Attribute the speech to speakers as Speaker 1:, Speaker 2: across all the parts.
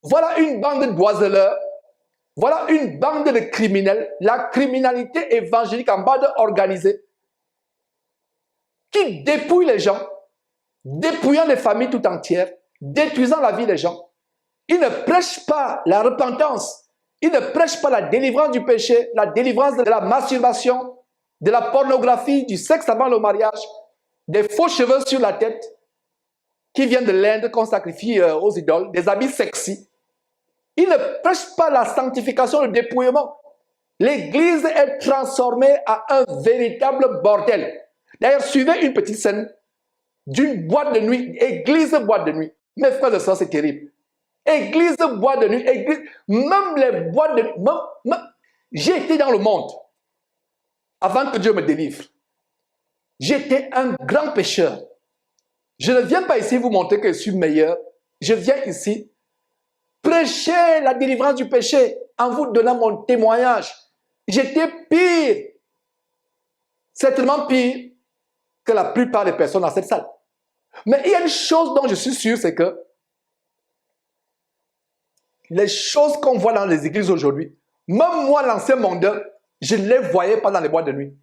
Speaker 1: Voilà une bande d'oiseleurs. Voilà une bande de criminels. La criminalité évangélique en bande organisée qui dépouille les gens, dépouillant les familles tout entières, détruisant la vie des gens. Ils ne prêchent pas la repentance. Ils ne prêchent pas la délivrance du péché, la délivrance de la masturbation, de la pornographie, du sexe avant le mariage, des faux cheveux sur la tête qui viennent de l'Inde qu'on sacrifie aux idoles, des habits sexy. Ils ne prêchent pas la sanctification, le dépouillement. L'église est transformée à un véritable bordel. D'ailleurs, suivez une petite scène d'une boîte de nuit, église boîte de nuit. Mes frères et sœurs, c'est terrible. Église boîte de nuit, église, même les boîtes de nuit. J'ai été dans le monde avant que Dieu me délivre. J'étais un grand pécheur. Je ne viens pas ici vous montrer que je suis meilleur. Je viens ici prêcher la délivrance du péché en vous donnant mon témoignage. J'étais pire, certainement pire que la plupart des personnes dans cette salle. Mais il y a une chose dont je suis sûr, c'est que les choses qu'on voit dans les églises aujourd'hui, même moi, l'ancien mondeur, je ne les voyais pas dans les boîtes de nuit.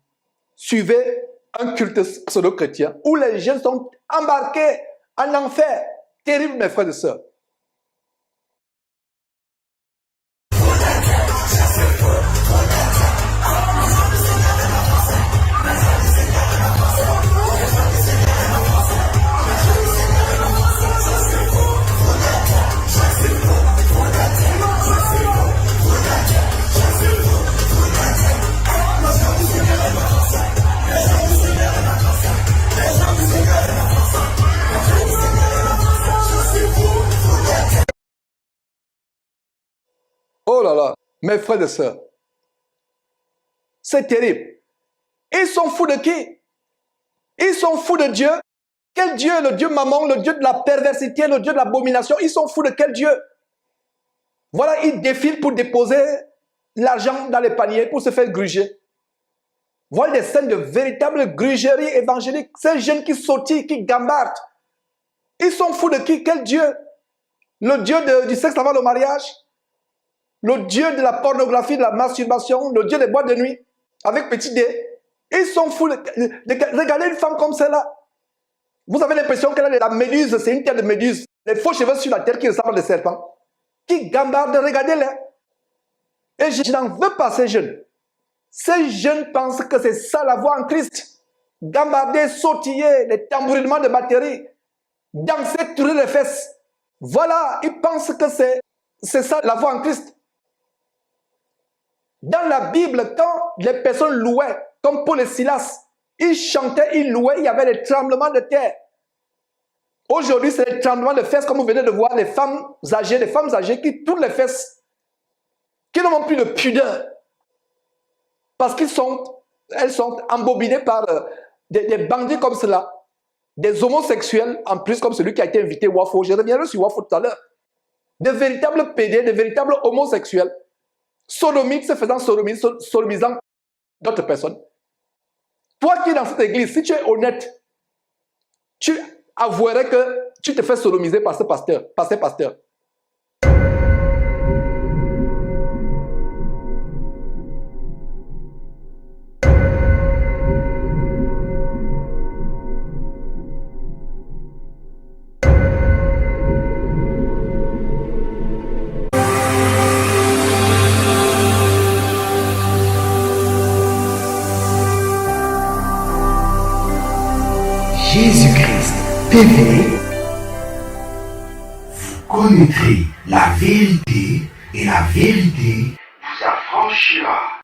Speaker 1: Suivez un culte pseudo-chrétien où les jeunes sont embarqués en enfer. Terrible, mes frères et sœurs. Oh là là, mes frères et sœurs, c'est terrible. Ils sont fous de qui? Ils sont fous de Dieu. Quel Dieu? Le Dieu maman, le Dieu de la perversité, le Dieu de l'abomination. Ils sont fous de quel Dieu? Voilà, ils défilent pour déposer l'argent dans les paniers pour se faire gruger. Voilà des scènes de véritable grugerie évangélique. Ces jeunes qui sautillent, qui gambardent. Ils sont fous de qui? Quel Dieu? Le Dieu du sexe avant le mariage? Le Dieu de la pornographie, de la masturbation, le Dieu des boîtes de nuit, avec petit dé. Ils sont fous. Regardez une femme comme celle-là. Vous avez l'impression qu'elle a la méduse, c'est une tête de méduse. Les faux cheveux sur la tête qui ressemblent à des serpents. Qui gambardent, regardez-les. Et je n'en veux pas ces jeunes. Ces jeunes pensent que c'est ça la voie en Christ. Gambarder, sautiller, les tambourinements de batterie, danser, tourner les fesses. Voilà, ils pensent que c'est ça la voie en Christ. Dans la Bible, quand les personnes louaient, comme Paul et Silas, ils chantaient, ils louaient, il y avait des tremblements de terre. Aujourd'hui, c'est des tremblements de fesses, comme vous venez de voir, les femmes âgées qui tournent les fesses, qui n'ont plus de pudeur, parce qu'elles sont embobinées par des bandits comme cela, des homosexuels, en plus comme celui qui a été invité Wafo. Je reviendrai sur Wafo tout à l'heure. De véritables pédés, de véritables homosexuels, sodomites se faisant sodomisant d'autres personnes. Toi qui es dans cette église, si tu es honnête, tu avouerais que tu te fais sodomiser par ce pasteur, par ces pasteurs.
Speaker 2: Jésus-Christ TV, vous connaîtrez la vérité et la vérité vous affranchira.